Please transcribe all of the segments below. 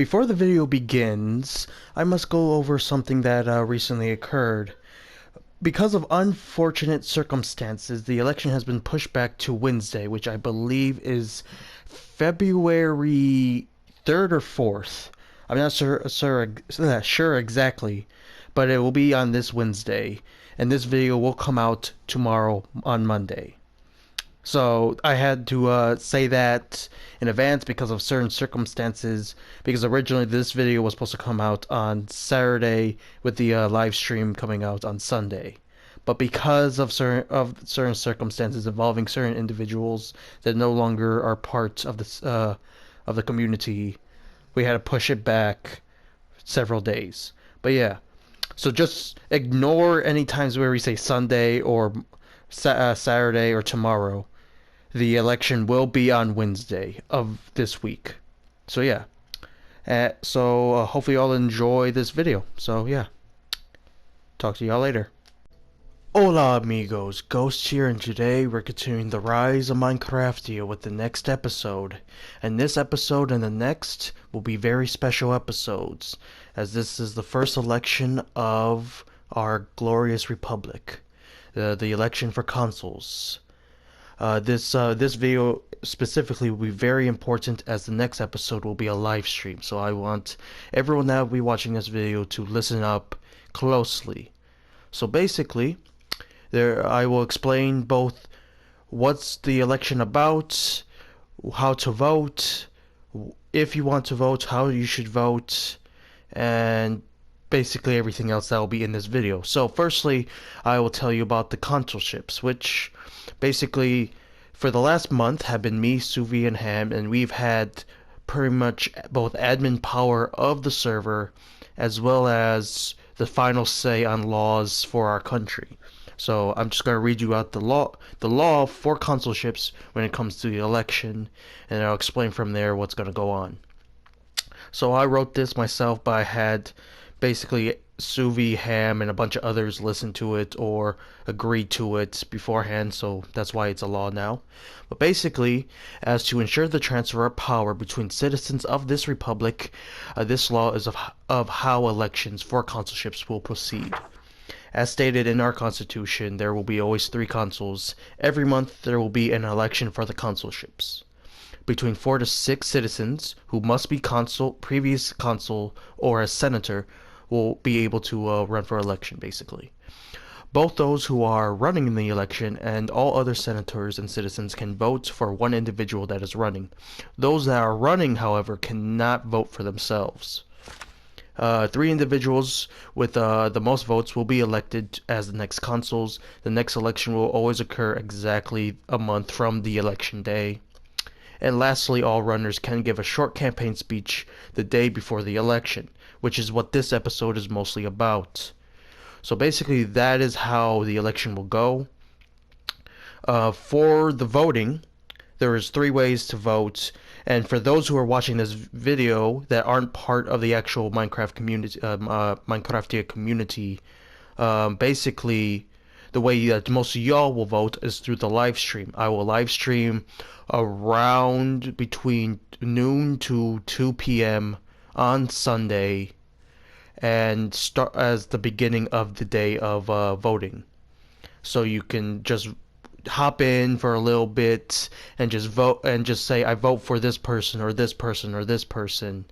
Before the video begins, I must go over something that recently occurred. Because of unfortunate circumstances, the election has been pushed back to Wednesday, which I believe is February 3rd or 4th. I'm not sure exactly, but it will be on this Wednesday, and this video will come out tomorrow on Monday. So I had to say that in advance because of certain circumstances. Because originally this video was supposed to come out on Saturday, with the live stream coming out on Sunday. But because of certain circumstances involving certain individuals that no longer are part of the community, we had to push it back several days. But yeah, so just ignore any times where we say Sunday or Saturday or tomorrow. The election will be on Wednesday of this week. So yeah. So hopefully y'all enjoy this video. So yeah. Talk to y'all later. Hola amigos, Ghost here, and today we're continuing the Rise of Minecraftia with the next episode. And this episode and the next will be very special episodes, as this is the first election of our glorious republic. The election for consuls. This video specifically will be very important, as the next episode will be a live stream. So I want everyone that will be watching this video to listen up closely. So basically, I will explain both what's the election about, how to vote, if you want to vote, how you should vote, and basically everything else that will be in this video. So firstly, I will tell you about the consulships, which basically for the last month have been me, Souvy, and Ham, and we've had pretty much both admin power of the server as well as the final say on laws for our country. So I'm just going to read you out the law for consulships when it comes to the election, and I'll explain from there what's going to go on. So I wrote this myself, but I had basically Souvy, Ham, and a bunch of others listen to it or agree to it beforehand, so that's why it's a law now. But basically, as to ensure the transfer of power between citizens of this republic, this law is of how elections for consulships will proceed. As stated in our constitution, there will be always 3 consuls. Every month there will be an election for the consulships. Between 4 to 6 citizens who must be consul, previous consul, or a senator will be able to run for election, basically. Both those who are running in the election and all other senators and citizens can vote for one individual that is running. Those that are running, however, cannot vote for themselves. 3 individuals with the most votes will be elected as the next consuls. The next election will always occur exactly a month from the election day. And lastly, all runners can give a short campaign speech the day before the election, which is what this episode is mostly about. So basically, that is how the election will go. For the voting, there is 3 ways to vote. And for those who are watching this video that aren't part of the actual Minecraft community, Minecraftia community, basically the way that most of y'all will vote is through the live stream. I will live stream around between noon to 2 p.m. on Sunday, and start as the beginning of the day of voting. So you can just hop in for a little bit and just vote and just say I vote for this person or this person or this person,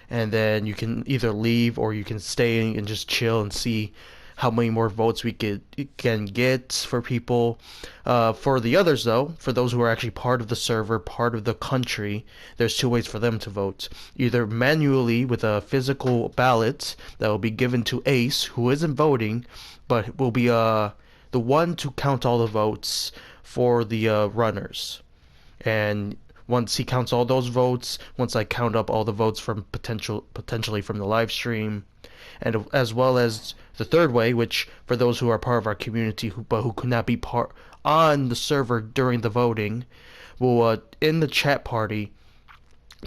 and then you can either leave or you can stay and just chill and see how many more votes we can get for people. For the others though, for those who are actually part of the server, part of the country, there's 2 ways for them to vote. Either manually with a physical ballot that will be given to Ace, who isn't voting, but will be the one to count all the votes for the runners. And once he counts all those votes, once I count up all the votes from potentially from the live stream, and as well as the 3rd way, which for those who are part of our community but who could not be part on the server during the voting, will in the chat party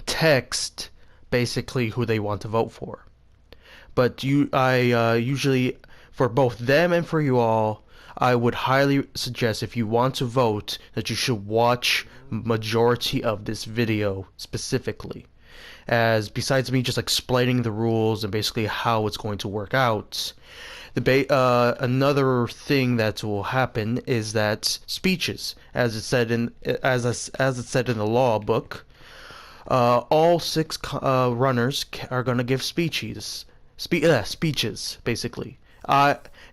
text basically who they want to vote for. But I usually, for both them and for you all, I would highly suggest, if you want to vote, that you should watch majority of this video specifically. as besides me just explaining the rules and basically how it's going to work out, another thing that will happen is that speeches, as it said in as it said in the law book, all six runners are going to give speeches basically.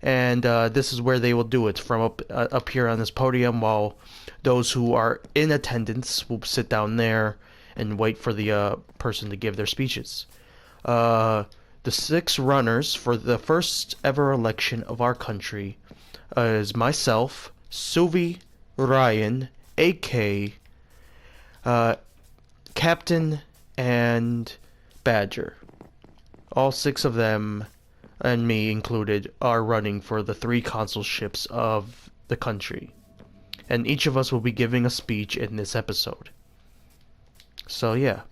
And this is where they will do it from up here on this podium, while those who are in attendance will sit down there and wait for the person to give their speeches. The six runners for the first ever election of our country is myself, Souvy, Ryan, AK, Captain, and Badger. All six of them, and me included, are running for the 3 consulships of the country. And each of us will be giving a speech in this episode. So yeah,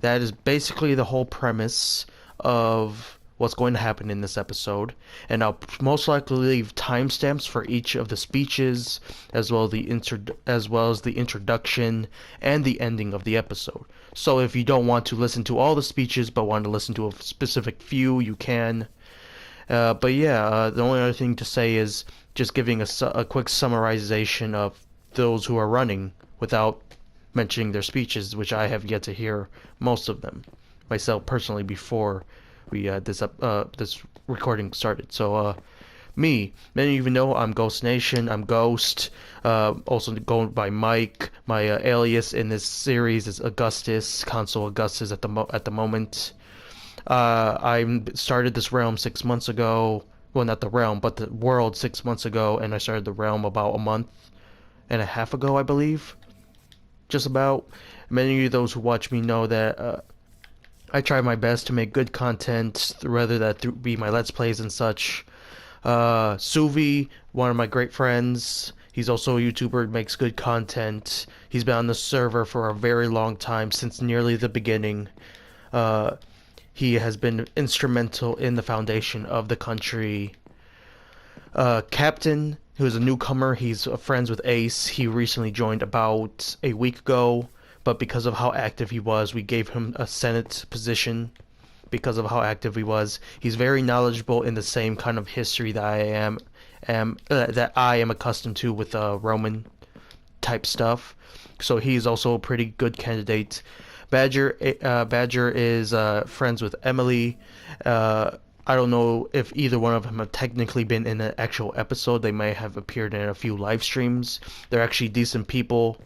that is basically the whole premise of what's going to happen in this episode, and I'll most likely leave timestamps for each of the speeches, as well as the introduction and the ending of the episode. So if you don't want to listen to all the speeches but want to listen to a specific few, you can. But yeah, the only other thing to say is just giving a quick summarization of those who are running without mentioning their speeches, which I have yet to hear most of them myself personally before we this recording started. So many of you know I'm Ghost Nation. I'm Ghost. Also going by Mike. My alias in this series is Augustus, Consul Augustus at the moment. I started this realm 6 months ago. Well, not the realm, but the world 6 months ago, and I started the realm about a month and a half ago, I believe. Just about. Many of those who watch me know that I try my best to make good content, whether that be my Let's Plays and such. Souvy, one of my great friends, he's also a YouTuber, makes good content. He's been on the server for a very long time, since nearly the beginning. He has been instrumental in the foundation of the country. Captain, who is a newcomer, he's friends with Ace. He recently joined about a week ago, but because of how active he was, we gave him a Senate position. Because of how active he was, he's very knowledgeable in the same kind of history that I am accustomed to with Roman type stuff. So he's also a pretty good candidate. Badger is friends with Emily. I don't know if either one of them have technically been in an actual episode. They may have appeared in a few live streams. They're actually decent people.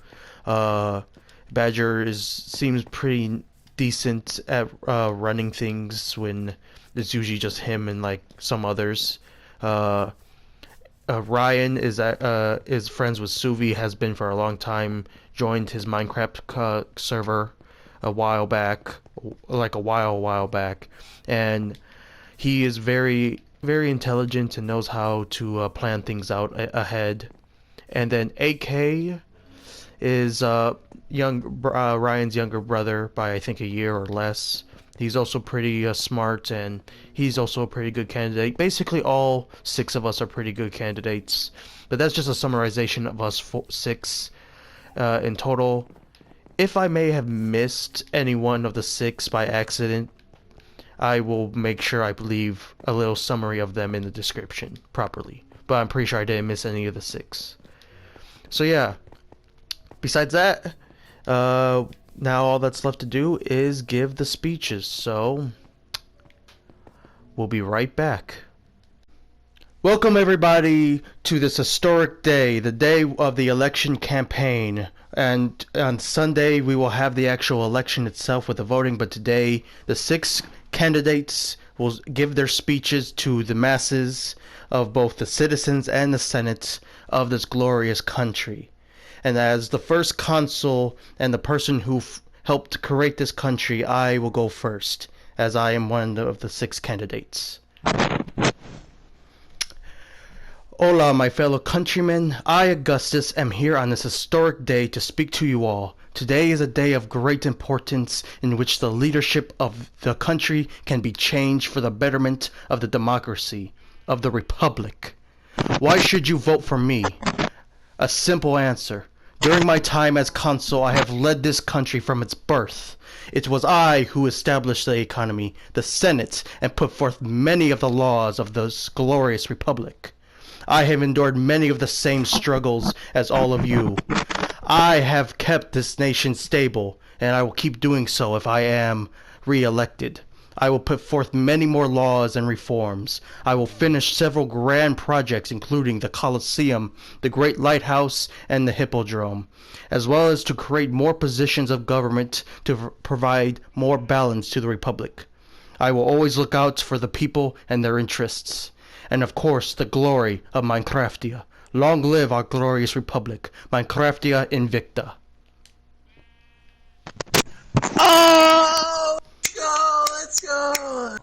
Badger seems pretty decent at running things when it's usually just him and like some others. Ryan is friends with Souvy, has been for a long time. Joined his Minecraft server a while back, and he is very, very intelligent and knows how to plan things out ahead. And then AK is Ryan's younger brother by I think a year or less. He's also pretty smart, and he's also a pretty good candidate. Basically, all 6 of us are pretty good candidates. But that's just a summarization of us 6 in total. If I may have missed any one of the 6 by accident, I will make sure I leave a little summary of them in the description properly. But I'm pretty sure I didn't miss any of the 6. So yeah. Besides that, now all that's left to do is give the speeches, so we'll be right back. Welcome everybody to this historic day, the day of the election campaign. And on Sunday we will have the actual election itself with the voting, but today the 6 candidates will give their speeches to the masses of both the citizens and the Senate of this glorious country. And as the first consul and the person who helped create this country, I will go first, as I am one of the 6 candidates. Hola, my fellow countrymen. I, Augustus, am here on this historic day to speak to you all. Today is a day of great importance in which the leadership of the country can be changed for the betterment of the democracy, of the republic. Why should you vote for me? A simple answer. During my time as consul, I have led this country from its birth. It was I who established the economy, the Senate, and put forth many of the laws of this glorious republic. I have endured many of the same struggles as all of you. I have kept this nation stable, and I will keep doing so if I am re-elected. I will put forth many more laws and reforms. I will finish several grand projects including the Colosseum, the Great Lighthouse, and the Hippodrome, as well as to create more positions of government to provide more balance to the Republic. I will always look out for the people and their interests. And of course, the glory of Minecraftia. Long live our glorious Republic, Minecraftia Invicta. Oh, let's go.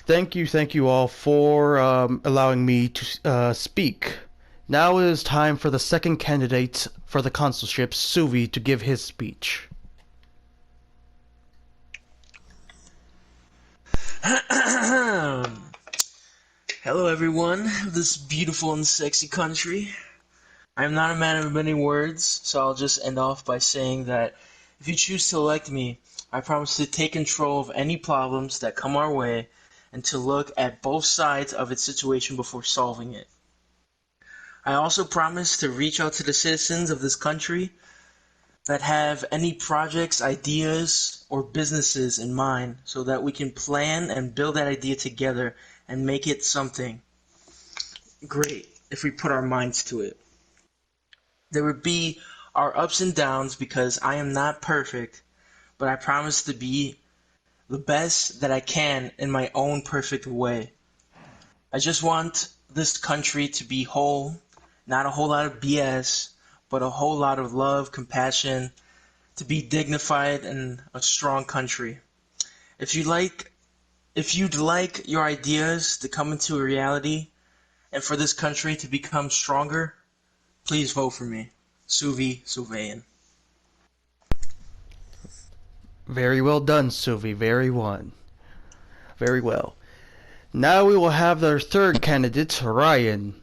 Thank you all for allowing me to speak. Now it is time for the second candidate for the consulship, Souvy, to give his speech. Hello, everyone of this beautiful and sexy country. I am not a man of many words, so I'll just end off by saying that if you choose to elect me, I promise to take control of any problems that come our way and to look at both sides of its situation before solving it. I also promise to reach out to the citizens of this country that have any projects, ideas, or businesses in mind so that we can plan and build that idea together and make it something great if we put our minds to it. There would be our ups and downs because I am not perfect, but I promise to be the best that I can in my own perfect way. I just want this country to be whole, not a whole lot of BS, but a whole lot of love, compassion, to be dignified and a strong country. If you'd like your ideas to come into a reality and for this country to become stronger, please vote for me. Souvy Souvayan. Very well done, Souvy. Very well. Now we will have our third candidate, Ryan,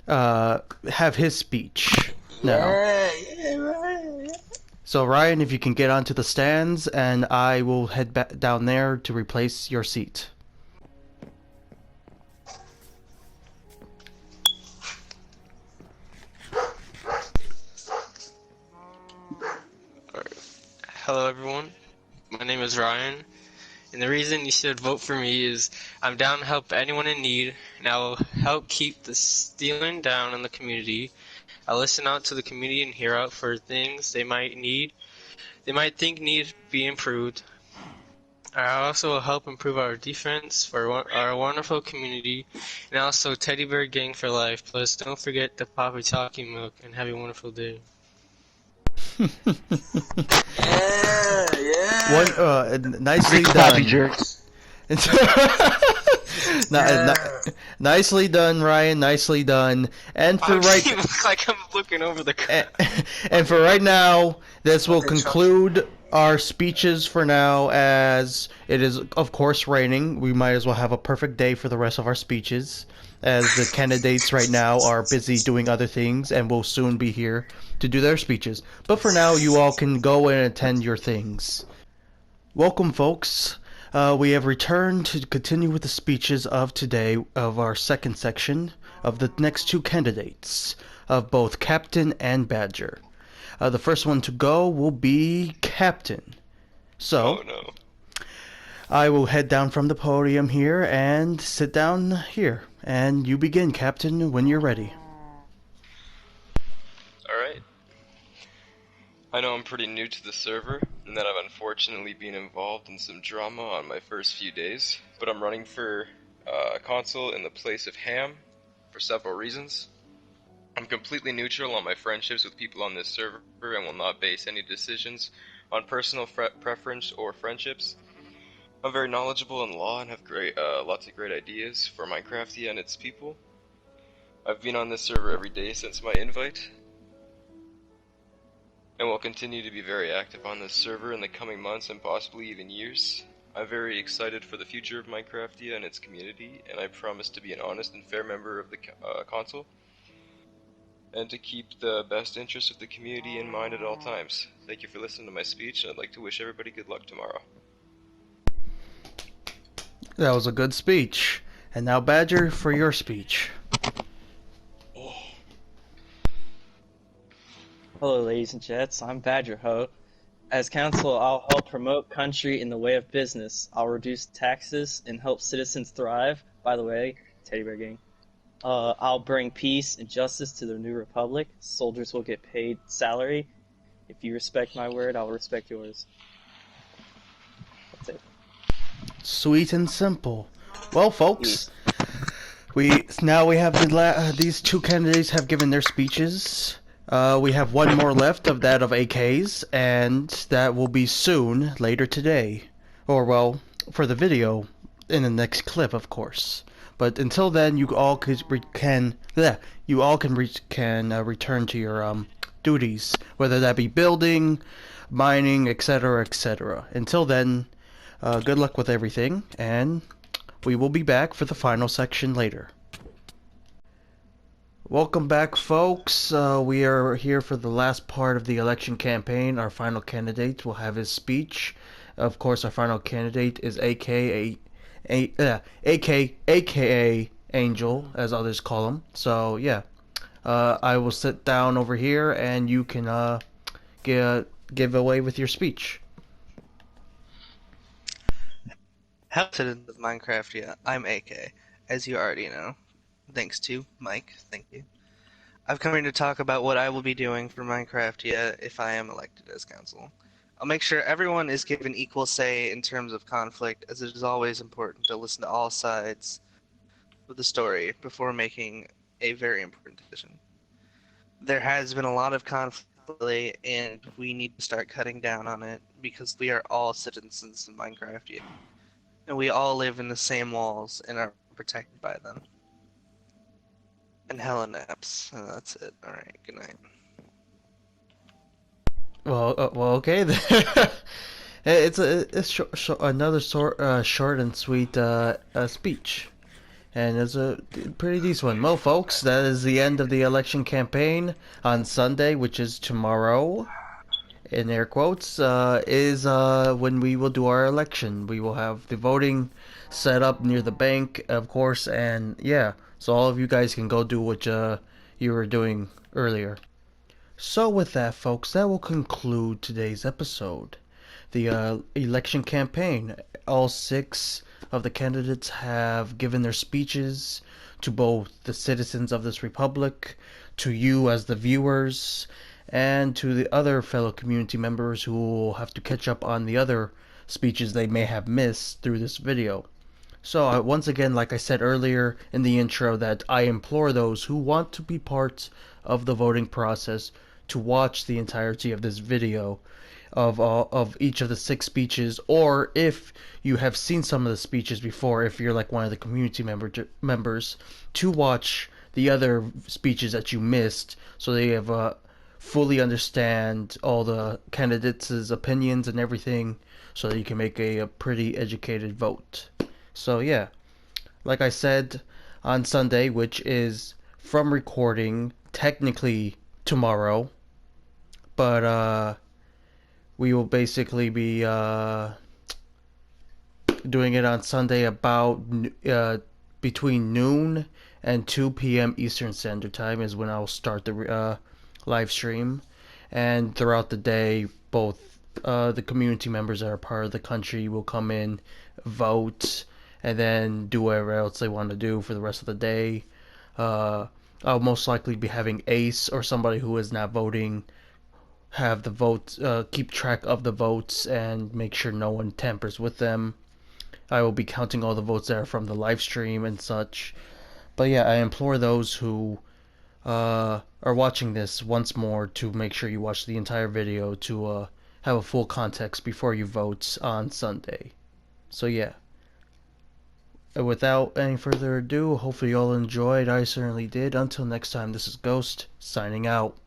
have his speech now. Right. So Ryan, if you can get onto the stands, and I will head back down there to replace your seat. Hello everyone, my name is Ryan, and the reason you should vote for me is I'm down to help anyone in need, and I will help keep the stealing down in the community. I'll listen out to the community and hear out for things they might think need to be improved. I also will help improve our defense for our wonderful community, and also Teddy Bear Gang for life. Plus, don't forget the Poppy Talking Milk, and have a wonderful day. Nicely Poppy done. jerks. Nicely done, Ryan. Nicely done. And for right, Look like I'm looking over the crowd. and for right now, this will conclude our speeches for now. As it is, of course, raining, we might as well have a perfect day for the rest of our speeches, as the candidates right now are busy doing other things and will soon be here to do their speeches. But for now, you all can go and attend your things. Welcome, folks. We have returned to continue with the speeches of today of our second section of the next two candidates of both Captain and Badger. The first one to go will be Captain. So, Oh no. I will head down from the podium here and sit down here. And you begin, Captain, when you're ready. Alright. I know I'm pretty new to the server, and that I've unfortunately been involved in some drama on my first few days, but I'm running for consul in the place of Ham for several reasons. I'm completely neutral on my friendships with people on this server and will not base any decisions on personal preference or friendships. I'm very knowledgeable in law and have lots of great ideas for Minecraftia and its people. I've been on this server every day since my invite, and will continue to be very active on this server in the coming months and possibly even years. I'm very excited for the future of Minecraftia and its community, and I promise to be an honest and fair member of the Consul. and to keep the best interests of the community in mind at all times. Thank you for listening to my speech, and I'd like to wish everybody good luck tomorrow. That was a good speech. And now, Badger, for your speech. Hello, ladies and gents. I'm Badger Ho. As council, I'll help promote country in the way of business. I'll reduce taxes and help citizens thrive. By the way, Teddy Bear Gang. I'll bring peace and justice to the new republic. Soldiers will get paid salary. If you respect my word, I'll respect yours. That's it. Sweet and simple. Well, folks, we have these two candidates have given their speeches. We have one more left of that of AK's, and that will be soon, later today, or well, for the video, in the next clip, of course. But until then, you all can return to your duties, whether that be building, mining, etc., etc. Until then, good luck with everything, and we will be back for the final section later. Welcome back, folks. We are here for the last part of the election campaign. Our final candidate will have his speech. Of course, our final candidate is AKA Angel, as others call him. So, yeah. I will sit down over here, and you can give away with your speech. Hello, citizens of Minecraftia. I'm AK, as you already know. Thanks to Mike, thank you. I've come here to talk about what I will be doing for Minecraftia if I am elected as council. I'll make sure everyone is given equal say in terms of conflict, as it is always important to listen to all sides of the story before making a very important decision. There has been a lot of conflict lately, and we need to start cutting down on it because we are all citizens of Minecraftia, and we all live in the same walls and are protected by them. And hella naps. That's it. Alright, good night. Well, okay. It's another short and sweet speech, and it's a pretty decent one. Well, folks, that is the end of the election campaign. On Sunday, which is tomorrow, in air quotes, is when we will do our election. We will have the voting set up near the bank, of course, and yeah, so all of you guys can go do what you were doing earlier. So with that, folks, that will conclude today's episode. The election campaign. All 6 of the candidates have given their speeches to both the citizens of this republic, to you as the viewers, and to the other fellow community members who will have to catch up on the other speeches they may have missed through this video. So once again, like I said earlier in the intro, that I implore those who want to be part of the voting process to watch the entirety of this video of each of the 6 speeches, or if you have seen some of the speeches before, if you're like one of the community members, to watch the other speeches that you missed, so they have fully understand all the candidates' opinions and everything, so that you can make a pretty educated vote. So yeah, like I said, on Sunday, which is from recording technically tomorrow, but we will basically be doing it on Sunday about between noon and 2 p.m. Eastern Standard Time is when I'll start the live stream, and throughout the day, both the community members that are part of the country will come in, vote, and then do whatever else they want to do for the rest of the day. I'll most likely be having Ace or somebody who is not voting have the votes, keep track of the votes and make sure no one tampers with them. I will be counting all the votes that are from the live stream and such. But yeah, I implore those who are watching this once more to make sure you watch the entire video to have a full context before you vote on Sunday. So yeah. Without any further ado, hopefully you all enjoyed. I certainly did. Until next time, this is Ghost, signing out.